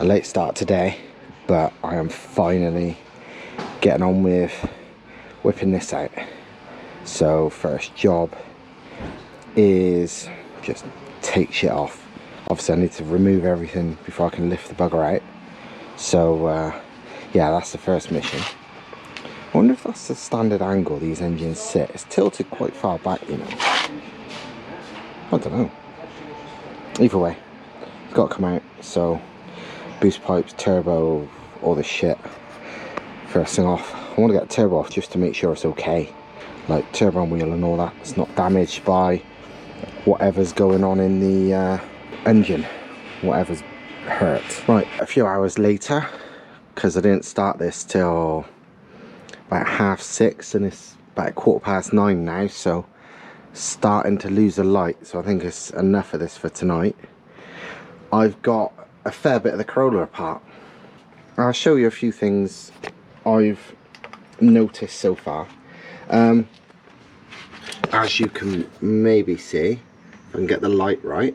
a late start today, but I am finally getting on with whipping this out. So first job is just take shit off. Obviously I need to remove everything before I can lift the bugger out. So yeah, that's the first mission. I wonder if that's the standard angle these engines sit. It's tilted quite far back, you know. I don't know. Either way, it's got to come out. So boost pipes, turbo, all this shit. First thing off, I want to get turbo off just to make sure it's okay. Like turbo wheel and all that, it's not damaged by whatever's going on in the engine, whatever's hurt. Right, a few hours later, because I didn't start this till about 6:30 and it's about 9:15 now, so starting to lose the light, so I think it's enough of this for tonight. I've got a fair bit of the Corolla apart. I'll show you a few things I've noticed so far. As you can maybe see, if I can get the light right,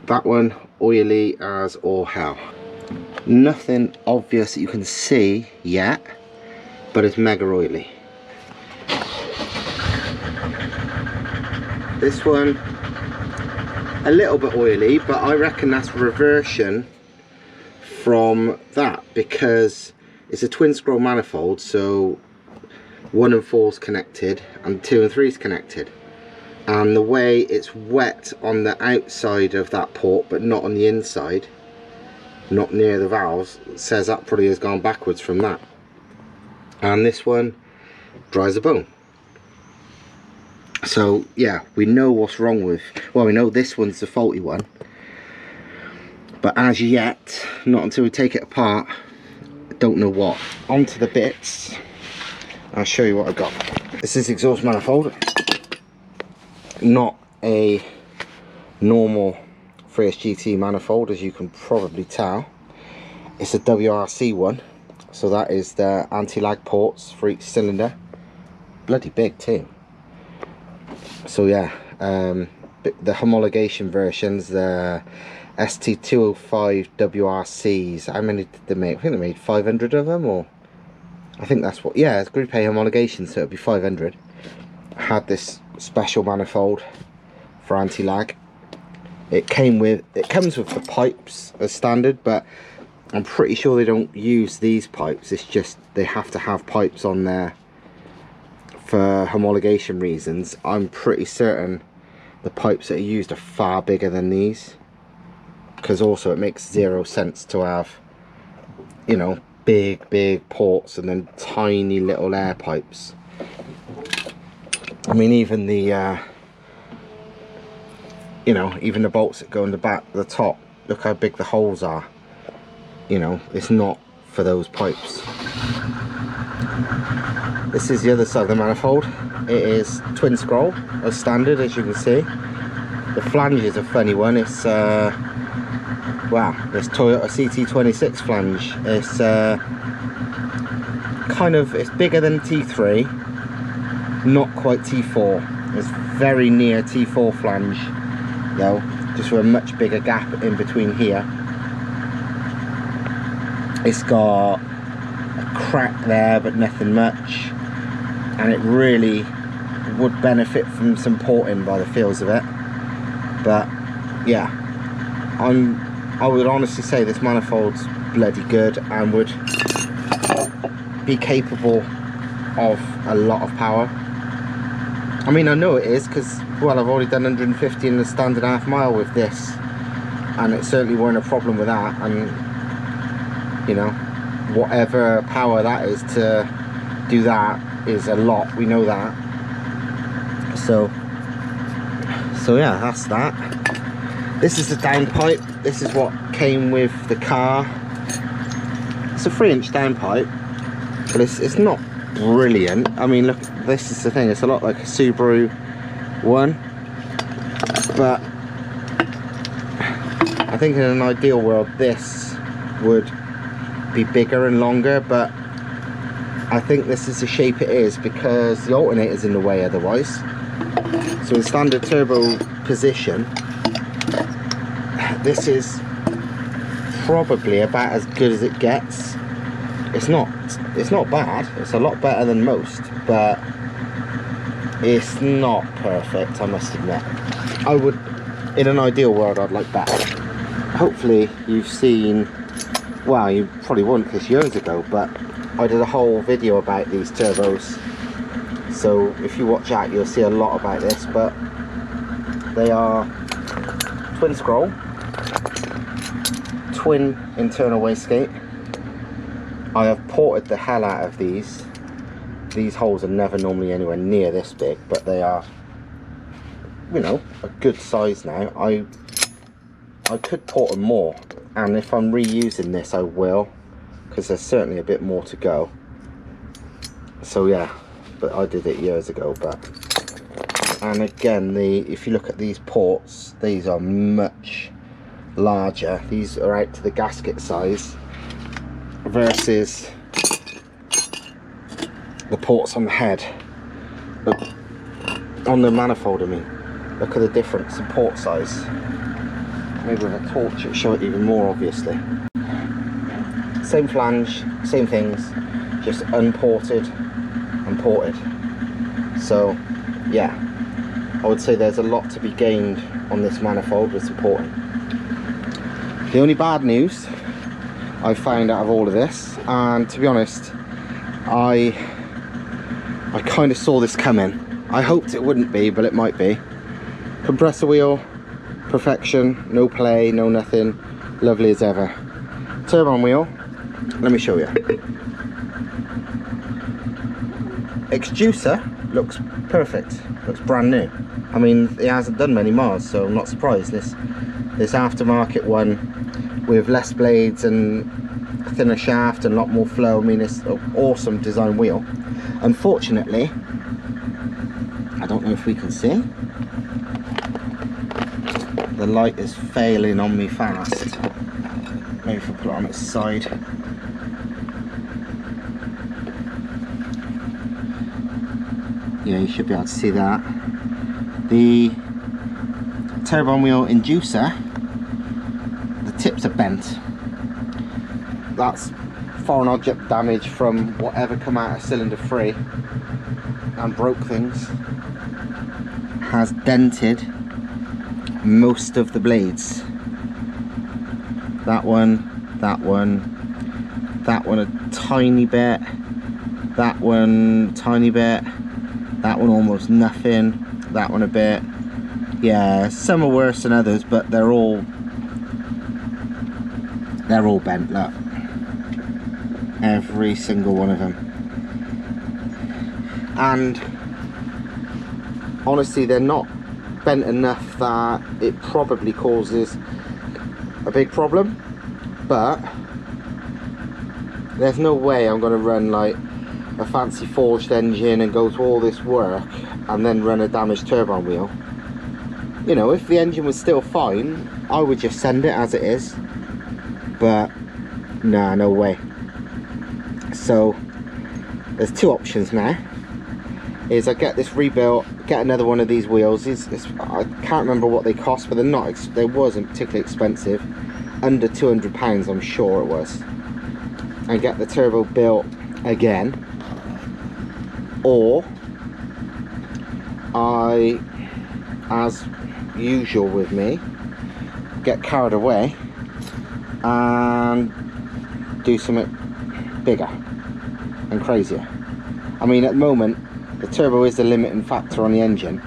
that one oily as all hell. Nothing obvious that you can see yet, but it's mega oily. This one a little bit oily, but I reckon that's reversion from that, because it's a twin scroll manifold, so 1 and 4 is connected and 2 and 3 is connected, and the way it's wet on the outside of that port but not on the inside, not near the valves, says that probably has gone backwards from that. And this one dry as a bone. So yeah, we know what's wrong with, well, we know this one's the faulty one, but as yet, not until we take it apart, I don't know what. Onto the bits, I'll show you what I've got. This is exhaust manifold, not a normal 3SGT manifold, as you can probably tell. It's a WRC one, so that is the anti-lag ports for each cylinder. Bloody big too. So yeah, the homologation versions, the ST205 WRCs, how many did they make? I think they made 500 of them, or I think that's what, yeah, it's Group A homologation, so it'd be 500. Had this special manifold for anti-lag. It comes with the pipes as standard, but I'm pretty sure they don't use these pipes. It's just they have to have pipes on there for homologation reasons. I'm pretty certain the pipes that are used are far bigger than these, because also it makes zero sense to have, you know, big ports and then tiny little air pipes. I mean, even the you know, even the bolts that go in the back, the top, look how big the holes are. You know, it's not for those pipes. This is the other side of the manifold. It is twin scroll as standard, as you can see. The flange is a funny one. It's wow, this Toyota CT26 flange. It's kind of, it's bigger than T3, not quite T4. It's very near T4 flange though, just with a much bigger gap in between here. It's got a crack there, but nothing much, and it really would benefit from some porting by the feels of it. But yeah, I would honestly say this manifold's bloody good and would be capable of a lot of power. I mean, I know it is, because, well, I've already done 150 in the standard half mile with this, and it certainly weren't a problem with that. And you know, whatever power that is to do that is a lot, we know that. So yeah, that's that. This is the downpipe. This is what came with the car. It's a 3-inch downpipe, but it's not brilliant. I mean, look, this is the thing, it's a lot like a Subaru one, but I think in an ideal world this would be bigger and longer, but I think this is the shape it is because the alternator's in the way otherwise. So in standard turbo position, this is probably about as good as it gets. It's not bad. It's a lot better than most, but it's not perfect, I must admit. I would, in an ideal world, I'd like better. Hopefully you've seen, well, you probably wouldn't because years ago, but I did a whole video about these turbos. So if you watch out, you'll see a lot about this, but they are twin scroll, twin internal wastegate. I have ported the hell out of these. These holes are never normally anywhere near this big, but they are, you know, a good size now. I could port them more, and if I'm reusing this I will, because there's certainly a bit more to go. So yeah, but I did it years ago. But, and again, if you look at these ports, these are much larger. These are out to the gasket size versus the ports on the head, on the manifold. I mean, look at the difference in port size. Maybe with a torch it'll show it even more obviously. Same flange, same things, just unported and ported. So yeah, I would say there's a lot to be gained on this manifold with porting. The only bad news I found out of all of this, and to be honest, I kind of saw this coming. I hoped it wouldn't be, but it might be. Compressor wheel, perfection, no play, no nothing, lovely as ever. Turbine wheel, let me show you. Exducer looks perfect, looks brand new. I mean, it hasn't done many miles, so I'm not surprised. This aftermarket one with less blades and thinner shaft and a lot more flow, I mean, it's an awesome design wheel. Unfortunately, I don't know if we can see, the light is failing on me fast. Maybe if I put it on its side. Yeah, you should be able to see that. The turbine wheel inducer, the tips are bent. That's foreign object damage from whatever come out of cylinder 3 and broke things. Has dented most of the blades. That one, that one, that one a tiny bit, that one tiny bit, that one almost nothing, that one a bit. Yeah, some are worse than others, but they're all bent, look. Every single one of them. And honestly, they're not bent enough that it probably causes a big problem, but there's no way I'm going to run like a fancy forged engine and go to all this work and then run a damaged turbine wheel. You know, if the engine was still fine, I would just send it as it is, but nah, no way. So there's two options now. Is I get this rebuilt, get another one of these wheels. I can't remember what they cost, but they wasn't particularly expensive, under £200 I'm sure it was, and get the turbo built again, or I, as usual with me, get carried away and do something bigger and crazier. I mean, at the moment the turbo is the limiting factor on the engine.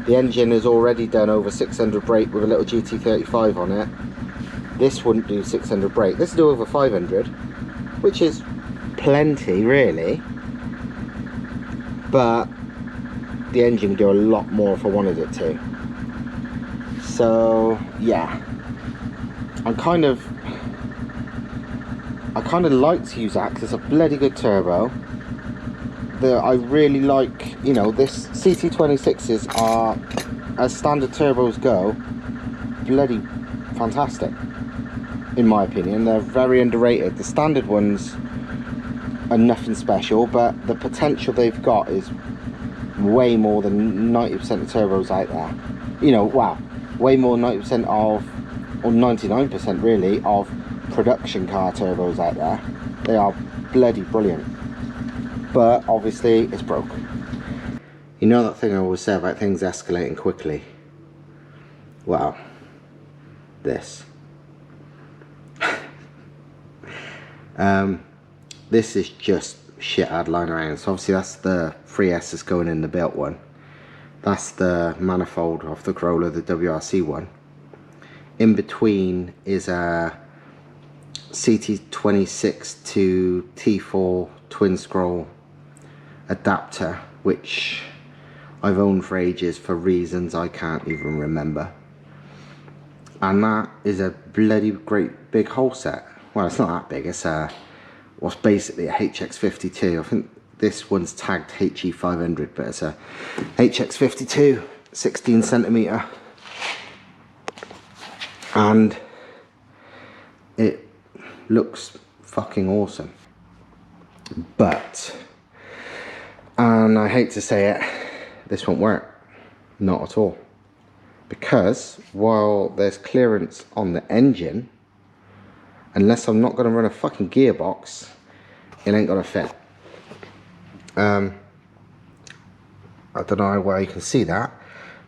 The engine has already done over 600 brake with a little GT35 on it. This wouldn't do 600 brake. This will do over 500, which is plenty really, but the engine would do a lot more if I wanted it to. So yeah, I kind of like to use that because it's a bloody good turbo. I really like, you know, this CT26s are, as standard turbos go, bloody fantastic in my opinion. They're very underrated. The standard ones are nothing special, but the potential they've got is way more than 90% of turbos out there. You know, wow, way more than 90% of or 99% really, of production car turbos out there. They are bloody brilliant. But obviously it's broke. You know that thing I always say about things escalating quickly? Well, this. This is just shit I'd lying around. So obviously that's the 3S that's going in the built one. That's the manifold of the Corolla, the WRC one. In between is a CT26 to T4 twin scroll adapter, which I've owned for ages for reasons I can't even remember. And that is a bloody great big whole set. Well, it's not that big, it's what's basically a HX52. I think this one's tagged HE500, but it's a HX52, 16 centimeter. And it looks fucking awesome. But, and I hate to say it, this won't work. Not at all. Because while there's clearance on the engine, unless I'm not going to run a fucking gearbox, it ain't going to fit. I don't know where you can see that,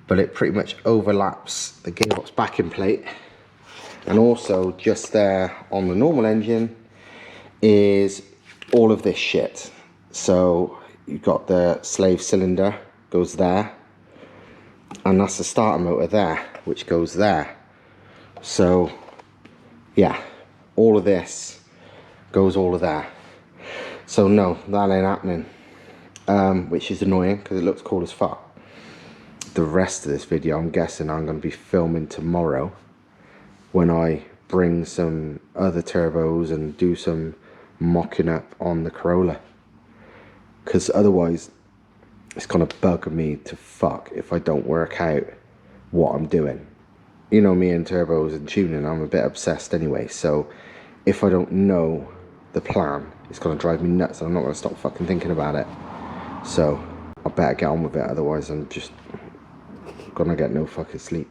but it pretty much overlaps the gearbox backing plate. And also just there on the normal engine is all of this shit. So you've got the slave cylinder goes there, and that's the starter motor there, which goes there. So yeah, all of this goes all of there. So no, that ain't happening, which is annoying because it looks cool as fuck. The rest of this video I'm guessing I'm going to be filming tomorrow when I bring some other turbos and do some mocking up on the Corolla, because otherwise it's gonna bug me to fuck if I don't work out what I'm doing. You know me and turbos and tuning, I'm a bit obsessed anyway, so if I don't know the plan, it's gonna drive me nuts and I'm not gonna stop fucking thinking about it. So I better get on with it, otherwise I'm just gonna get no fucking sleep.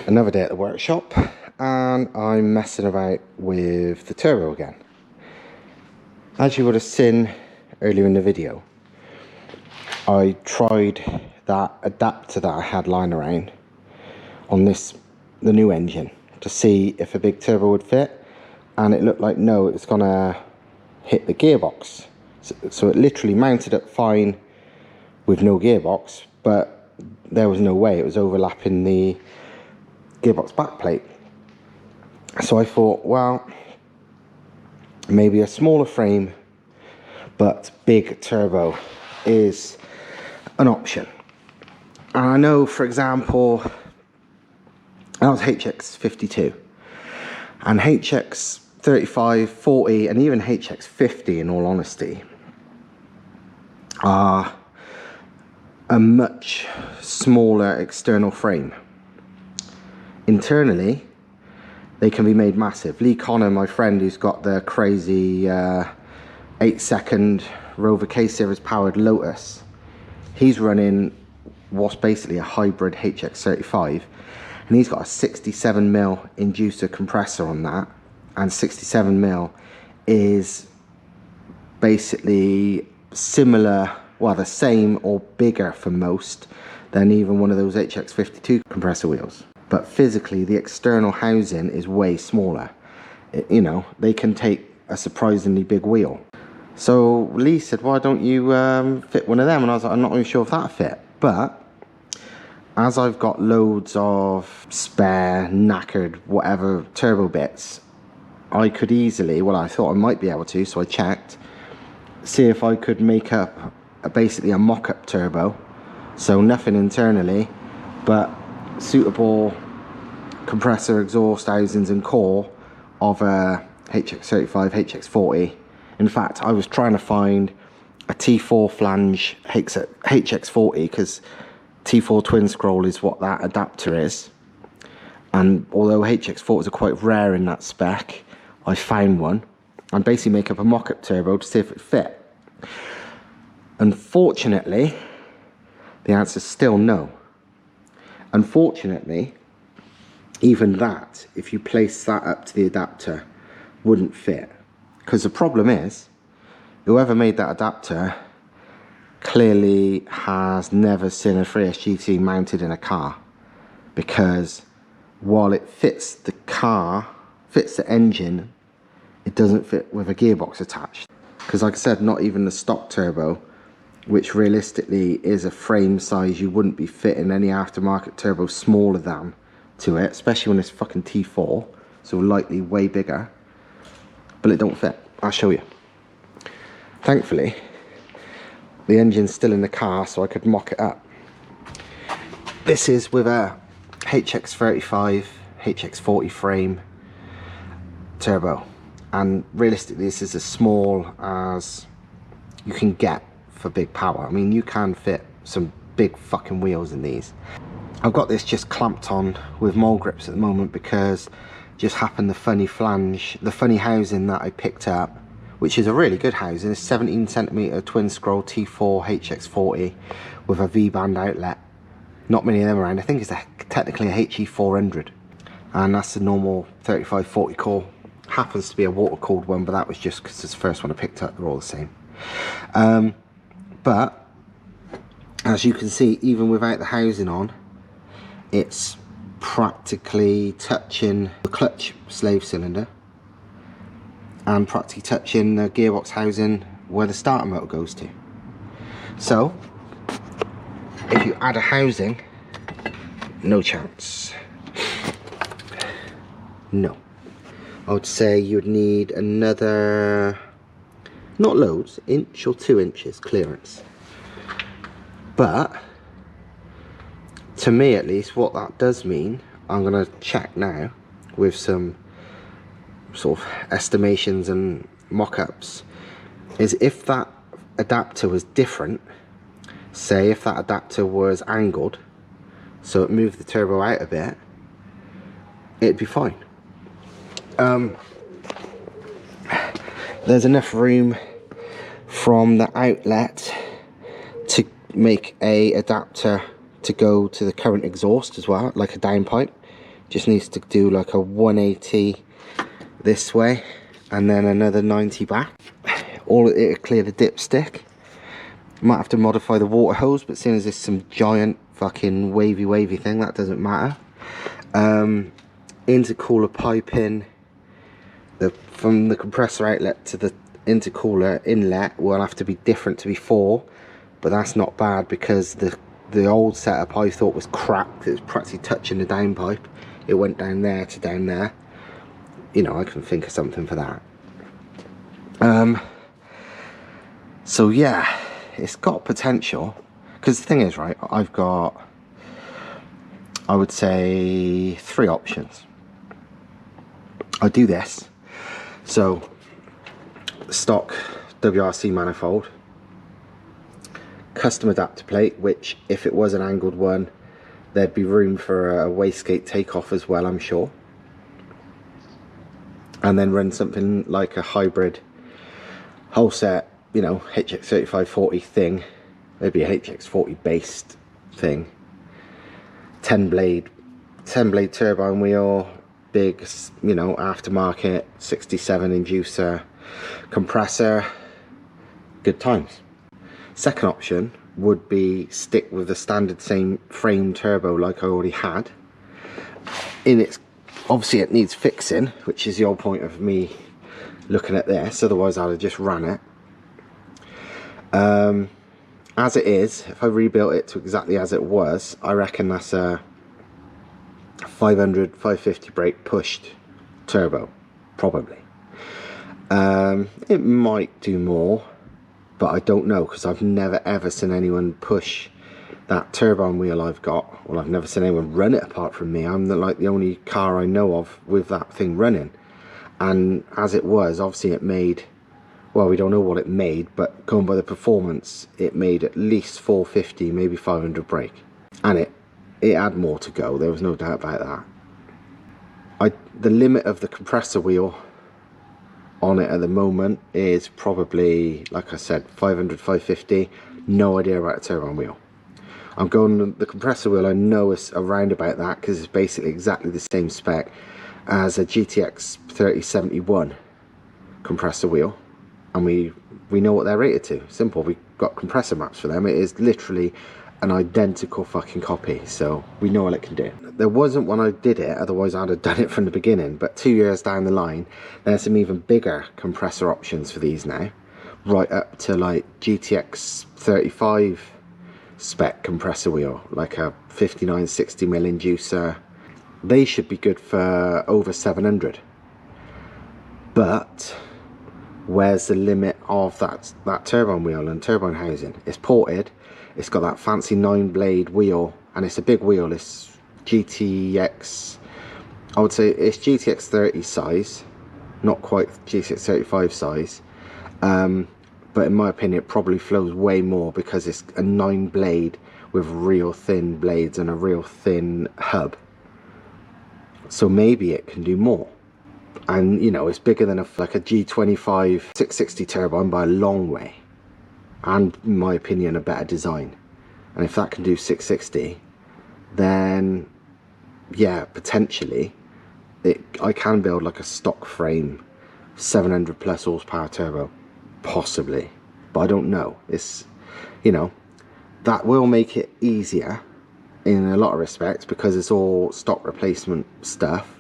Another day at the workshop, and I'm messing about with the turbo again. As you would have seen earlier in the video, I tried that adapter that I had lying around on the new engine to see if a big turbo would fit, and it looked like no, it's gonna hit the gearbox. So it literally mounted up fine with no gearbox, but there was no way, it was overlapping the gearbox backplate. So I thought, well, maybe a smaller frame but big turbo is an option. And I know, for example, that was HX52, and HX35, 40 and even HX50 in all honesty are a much smaller external frame. Internally they can be made massive. Lee Connor, my friend who's got the crazy 8-second Rover K-Series powered Lotus, he's running what's basically a hybrid HX35, and he's got a 67mm inducer compressor on that, and 67mm is basically similar, well, the same or bigger for most than even one of those HX52 compressor wheels. But physically the external housing is way smaller. You know, they can take a surprisingly big wheel. So Lee said, why don't you fit one of them? And I was like, I'm not really sure if that fit. But as I've got loads of spare, knackered, whatever turbo bits, I could easily, well, I thought I might be able to, so I checked, see if I could make up basically a mock-up turbo. So nothing internally, but suitable compressor, exhaust housings and core of a HX35, HX40. In fact, I was trying to find a T4 flange HX40 because T4 twin scroll is what that adapter is. And although HX40s are quite rare in that spec, I found one and basically make up a mock-up turbo to see if it fit. Unfortunately, the answer is still no. Unfortunately, even that, if you place that up to the adapter, wouldn't fit. Because the problem is, whoever made that adapter clearly has never seen a 3SGT mounted in a car, because while it fits the car, fits the engine, it doesn't fit with a gearbox attached. Because like I said, not even the stock turbo, which realistically is a frame size you wouldn't be fitting any aftermarket turbo smaller than to it, especially when it's fucking T4, so likely way bigger, but it don't fit. I'll show you. Thankfully, the engine's still in the car, so I could mock it up. This is with a HX35, HX40 frame turbo, and realistically this is as small as you can get for big power. I mean, you can fit some big fucking wheels in these. I've got this just clamped on with mole grips at the moment because just happened the funny flange, the funny housing that I picked up, which is a really good housing, is 17cm twin scroll T4 HX40 with a V-band outlet. Not many of them around. I think it's technically a HE400, and that's the normal 3540 core. Happens to be a water cooled one, but that was just because it's the first one I picked up. They're all the same. But as you can see, even without the housing on, it's practically touching the clutch slave cylinder and practically touching the gearbox housing where the starter motor goes to. So if you add a housing, no chance. No. I would say you would need another, not loads, inch or 2 inches clearance. But to me at least, what that does mean, I'm going to check now with some sort of estimations and mock-ups, is if that adapter was different, say if that adapter was angled so it moved the turbo out a bit, it'd be fine. There's enough room from the outlet to make a adapter to go to the current exhaust as well, like a downpipe. Just needs to do like a 180 this way and then another 90 back. All it'll clear the dipstick. Might have to modify the water hose, but seeing as it's some giant fucking wavy thing, that doesn't matter. Intercooler piping, from the compressor outlet to the intercooler inlet will have to be different to before, but that's not bad because the old setup I thought was crap. It was practically touching the downpipe. It went down there to down there. You know, I can think of something for that. So yeah, it's got potential, because the thing is, right, I've got, I would say, 3 options. I do this, so stock WRC manifold, custom adapter plate, which if it was an angled one there'd be room for a wastegate takeoff as well, I'm sure, and then run something like a hybrid whole set, you know, HX3540 thing, maybe a HX40 based thing, 10 blade turbine wheel, big, you know, aftermarket 67 inducer compressor, good times. Second option would be stick with the standard same frame turbo like I already had. In its, obviously it needs fixing, which is the whole point of me looking at this, otherwise I'd have just ran it. As it is, if I rebuilt it to exactly as it was, I reckon that's a 500, 550 brake pushed turbo, probably. It might do more, but I don't know, because I've never ever seen anyone push that turbine wheel I've got. Well, I've never seen anyone run it apart from me. I'm the only car I know of with that thing running. And as it was, obviously it made, well, we don't know what it made, but going by the performance, it made at least 450, maybe 500 brake. And it had more to go, there was no doubt about that. The limit of the compressor wheel on it at the moment is probably, like I said, 500, 550. No idea about a turbine wheel. I'm going, the compressor wheel I know is around about that because it's basically exactly the same spec as a GTX 3071 compressor wheel, and we know what they're rated to. Simple, we got compressor maps for them. It is literally an identical fucking copy, so we know what it can do. There wasn't when I did it, otherwise I'd have done it from the beginning, but 2 years down the line there's some even bigger compressor options for these now, right up to like GTX 35 spec compressor wheel, like a 59-60mm inducer. They should be good for over 700, but where's the limit of that turbine wheel and turbine housing? It's ported, it's got that fancy 9-blade wheel, and it's a big wheel. It's GTX, I would say it's GTX 30 size, not quite GTX 35 size, but in my opinion it probably flows way more because it's a 9-blade with real thin blades and a real thin hub, so maybe it can do more. And you know, it's bigger than like a G25 660 turbine by a long way, and in my opinion a better design. And if that can do 660, then yeah, potentially I can build like a stock frame 700 plus horsepower turbo, possibly, but I don't know. It's, you know, that will make it easier in a lot of respects because it's all stock replacement stuff.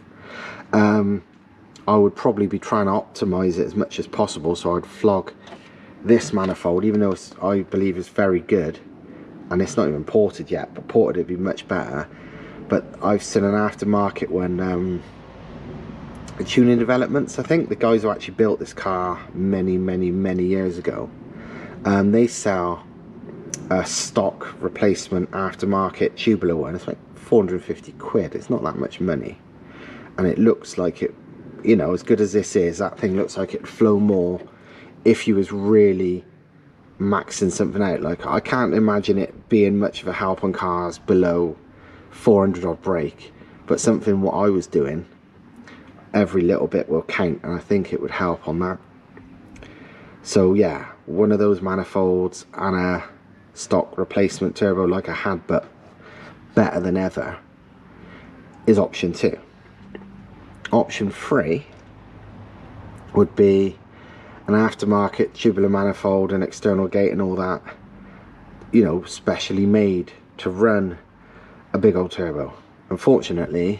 I would probably be trying to optimize it as much as possible, so I'd flog this manifold, even though I believe it's very good, and it's not even ported yet, but ported it'd be much better. But I've seen an aftermarket one, Tuning Developments, I think, the guys who actually built this car many years ago, they sell a stock replacement aftermarket tubular one. It's like 450 quid. It's not that much money, and it looks like it, you know, as good as this is, that thing looks like it'd flow more if you was really maxing something out. Like, I can't imagine it being much of a help on cars below 400 odd brake, but something what I was doing, every little bit will count, and I think it would help on that. So yeah, one of those manifolds and a stock replacement turbo like I had, but better than ever, is option 2. Option 3 would be an aftermarket tubular manifold and external gate and all that, you know, specially made to run a big old turbo. Unfortunately,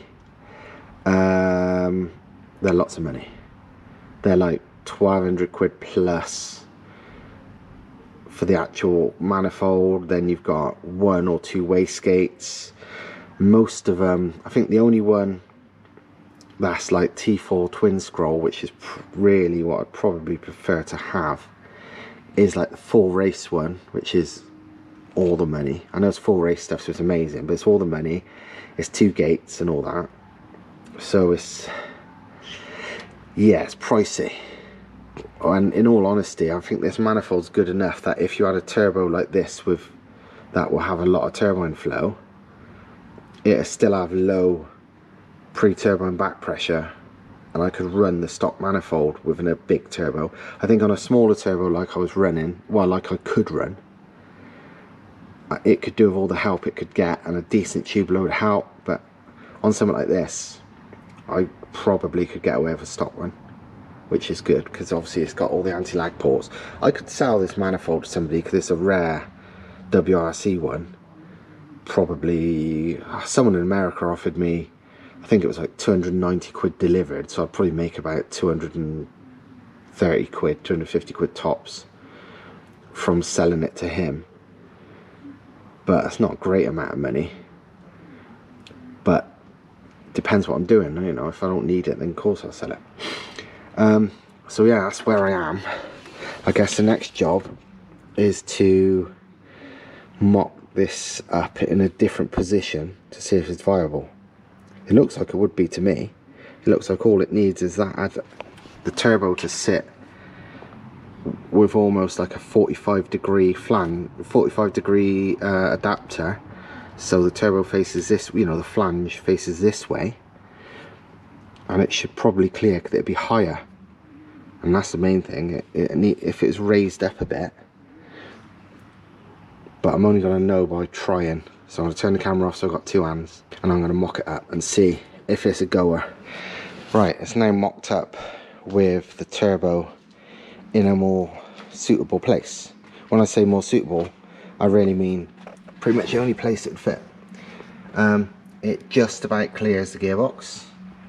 they're lots of money. They're like 1200 quid plus for the actual manifold. Then you've got 1 or 2 wastegates. Most of them, I think the only one that's like T4 twin scroll, which is really what I'd probably prefer to have, is like the full race one, which is all the money. I know it's full race stuff, so it's amazing, but it's all the money. It's 2 gates and all that, so it's, yeah, it's pricey. And in all honesty, I think this manifold's good enough that if you had a turbo like this with that will have a lot of turbine flow, it'll still have low pre-turbine back pressure, and I could run the stock manifold within a big turbo. I think on a smaller turbo like I was running, well, like I could run, it could do with all the help it could get, and a decent tubular would help. But on something like this, I probably could get away with a stock one, which is good because obviously it's got all the anti-lag ports. I could sell this manifold to somebody because it's a rare WRC one. Probably someone in America offered me, I think it was like 290 quid delivered, so I'd probably make about 230 quid, 250 quid tops from selling it to him. But that's not a great amount of money, but depends what I'm doing, you know. If I don't need it, then of course I'll sell it. So yeah, that's where I am. I guess the next job is to mock this up in a different position to see if it's viable. It looks like it would be to me. It looks like all it needs is that the turbo to sit with almost like a 45-degree flange, 45-degree adapter, so the turbo faces this, you know, the flange faces this way, and it should probably clear because it'd be higher, and that's the main thing. If it's raised up a bit, but I'm only going to know by trying. So I'm going to turn the camera off so I've got two hands, and I'm going to mock it up and see if it's a goer. Right, it's now mocked up with the turbo in a more suitable place. When I say more suitable, I really mean pretty much the only place it would fit. It just about clears the gearbox.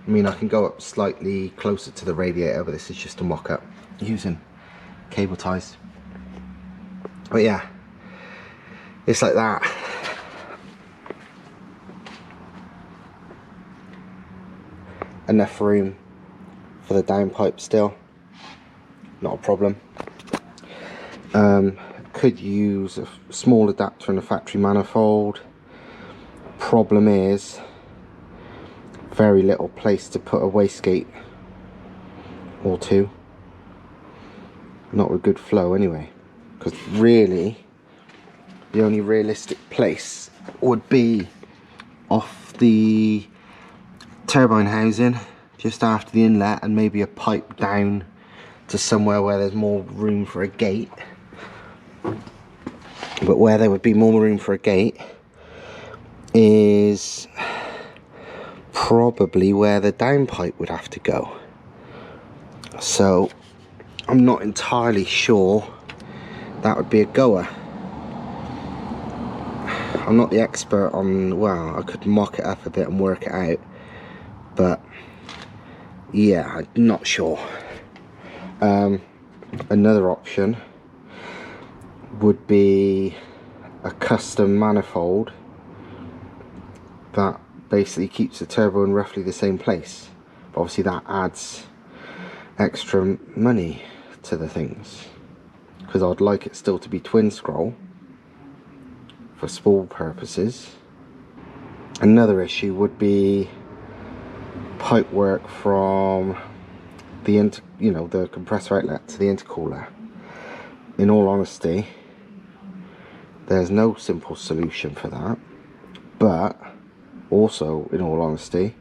I mean, I can go up slightly closer to the radiator, but this is just a mock-up using cable ties. But yeah, it's like that. Enough room for the downpipe still, not a problem. Could use a small adapter and a factory manifold. Problem is very little place to put a wastegate or two, not with good flow anyway, because really the only realistic place would be off the turbine housing just after the inlet, and maybe a pipe down to somewhere where there's more room for a gate. But where there would be more room for a gate is probably where the downpipe would have to go. So I'm not entirely sure that would be a goer. I'm not the expert on, well, I could mock it up a bit and work it out, but yeah, I'm not sure. Another option would be a custom manifold that basically keeps the turbo in roughly the same place, but obviously that adds extra money to the things, because I'd like it still to be twin scroll for spool purposes. Another issue would be pipe work from the the compressor outlet to the intercooler. In all honesty, there's no simple solution for that, but also, in all honesty,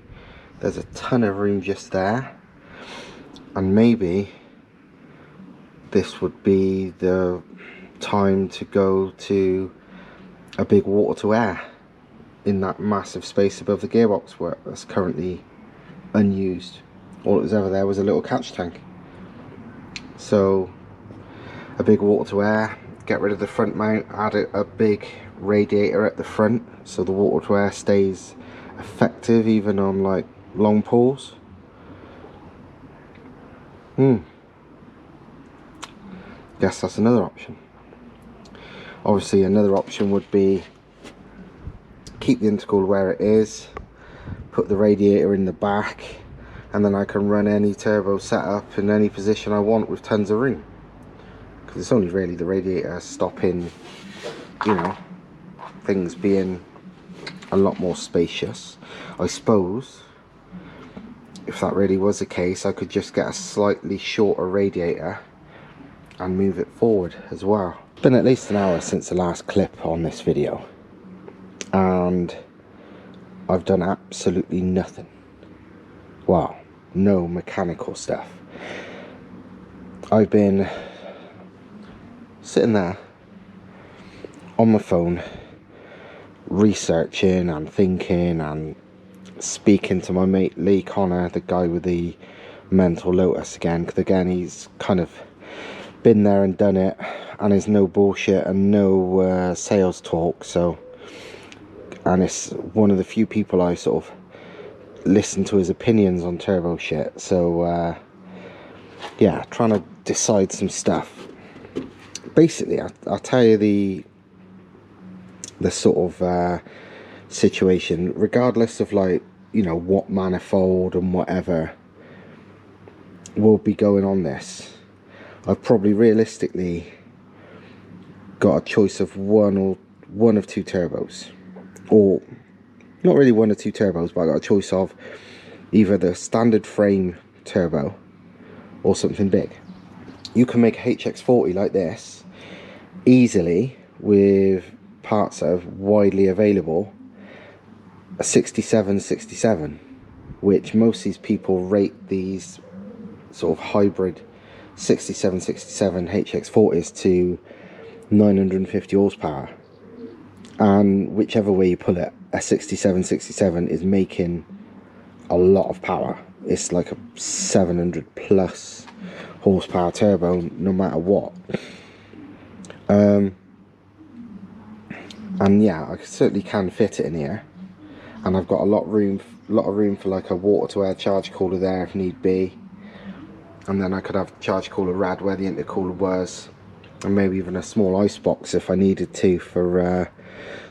there's a ton of room just there, and maybe this would be the time to go to a big water to air in that massive space above the gearbox where that's currently unused. All that was ever there was a little catch tank. So a big water to air, get rid of the front mount, add a big radiator at the front so the water to air stays effective even on like long pulls. Guess that's another option. Obviously another option would be keep the intercooler where it is, put the radiator in the back, and then I can run any turbo setup in any position I want with tons of room, because it's only really the radiator stopping, things being a lot more spacious. I suppose if that really was the case, I could just get a slightly shorter radiator and move it forward as well. It's been at least an hour since the last clip on this video, and I've done absolutely nothing. Well, no mechanical stuff. I've been sitting there on my phone researching and thinking and speaking to my mate Lee Connor, the guy with the mental Lotus again, because again he's kind of been there and done it, and there's no bullshit and no sales talk. So, and it's one of the few people I sort of listen to his opinions on turbo shit. So yeah, trying to decide some stuff. Basically, I'll tell you the sort of situation, regardless of what manifold and whatever will be going on this. I've probably realistically got a choice of one of two turbos, or not really one or two turbos, but I got a choice of either the standard frame turbo or something big. You can make a HX40 like this easily with parts that are widely available, a 6767, which most of these people rate these sort of hybrid 6767 HX40s to 950 horsepower, and whichever way you pull it, a 6767 is making a lot of power. It's like a 700 plus horsepower turbo no matter what. And yeah, I certainly can fit it in here, and I've got a lot of room for like a water to air charge cooler there if need be, and then I could have charge cooler rad where the intercooler was, and maybe even a small ice box if I needed to for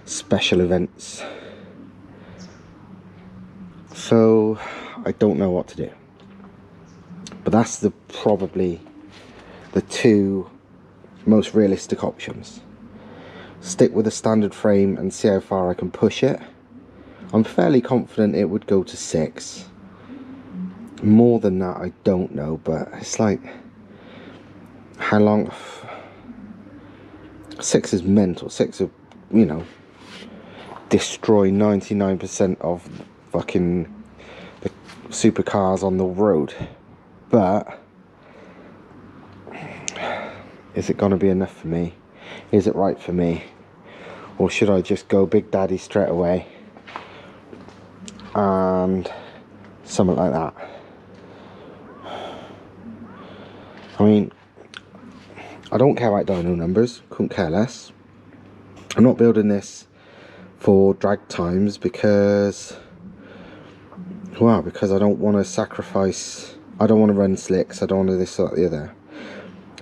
special events. So I don't know what to do, but that's probably the two most realistic options. Stick with a standard frame and see how far I can push it. I'm fairly confident it would go to 6. More than that I don't know, but it's like, how long? 6 is mental. 6 will, you know, destroy 99% of fucking the supercars on the road. But is it going to be enough for me? Is it right for me? Or should I just go Big Daddy straight away and something like that? I mean, I don't care about dyno numbers, couldn't care less. I'm not building this for drag times because I don't want to sacrifice, I don't want to run slicks, I don't want to this, that, the other.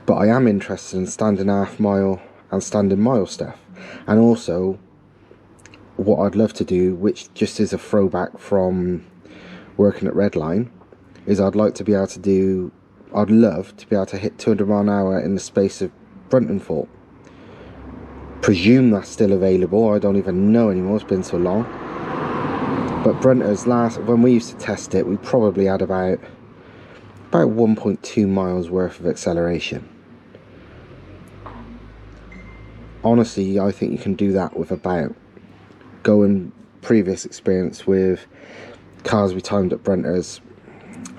But I am interested in standing half mile and standing mile stuff. And also, what I'd love to do, which just is a throwback from working at Redline, is I'd love to be able to hit 200 mile an hour in the space of Brunton. Presume that's still available, I don't even know anymore, it's been so long. But Brunter's when we used to test it, we probably had about 1.2 miles worth of acceleration. Honestly, I think you can do that with about, going previous experience with cars we timed at Brunter's,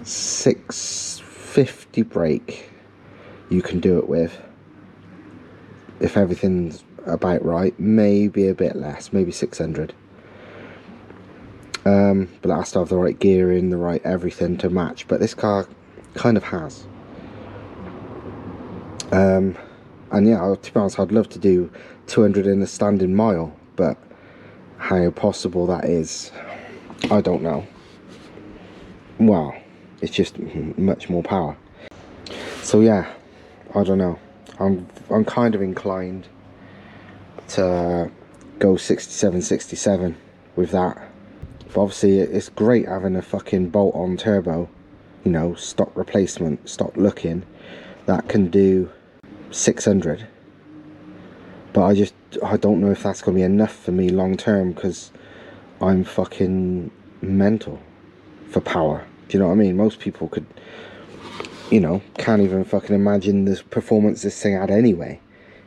650 brake you can do it with, if everything's about right. Maybe a bit less, maybe 600. But it has to have the right gearing, the right everything to match, but this car kind of has. And yeah, to be honest, I'd love to do 200 in a standing mile, but how possible that is, I don't know. Well, it's just much more power. So yeah, I don't know. I'm kind of inclined to go 67 with that. But obviously it's great having a fucking bolt-on turbo, you know, stock replacement, stock looking, that can do 600. But I don't know if that's going to be enough for me long term, because I'm fucking mental for power. Do you know what I mean? Most people could, you know, can't even fucking imagine the performance this thing had anyway.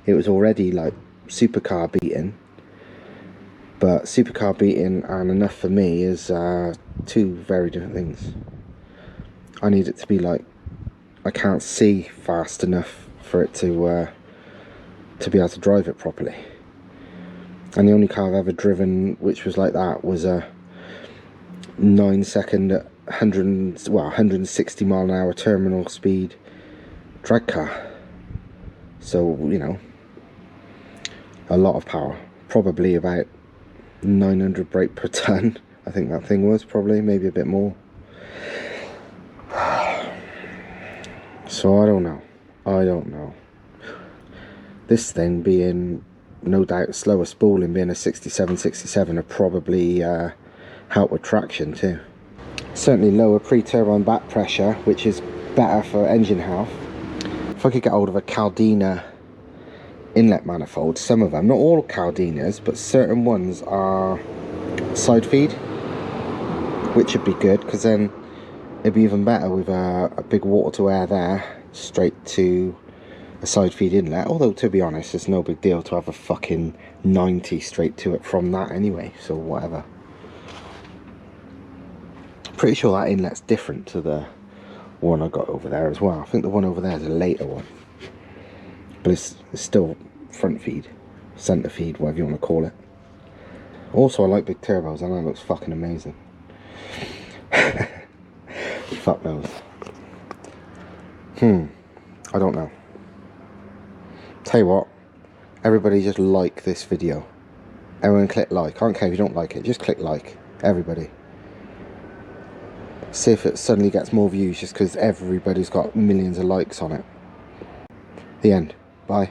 It was already like supercar beating. But supercar beating and enough for me is two very different things. I need it to be like, I can't see fast enough for it to be able to drive it properly. And the only car I've ever driven which was like that was a 9-second 160 mile an hour terminal speed drag car. So, you know, a lot of power, probably about 900 brake per ton, I think that thing was, probably, maybe a bit more. So I don't know. This thing being, no doubt, slower spooling, being a 67 would probably help with traction too. Certainly lower pre-turbine back pressure, which is better for engine health. If I could get hold of a Caldina inlet manifold, some of them, not all Caldinas, but certain ones are side feed, which would be good, because then it'd be even better with a big water to air there, straight to a side feed inlet. Although, to be honest, it's no big deal to have a fucking 90 straight to it from that anyway, so whatever. Pretty sure that inlet's different to the one I got over there as well. I think the one over there is a later one, but it's still front feed, centre feed, whatever you want to call it. Also, I like big turbos, and that looks fucking amazing. Fuck those. I don't know. Tell you what, everybody just like this video. Everyone click like. I don't care if you don't like it, just click like. Everybody. See if it suddenly gets more views just because everybody's got millions of likes on it. The end. Bye.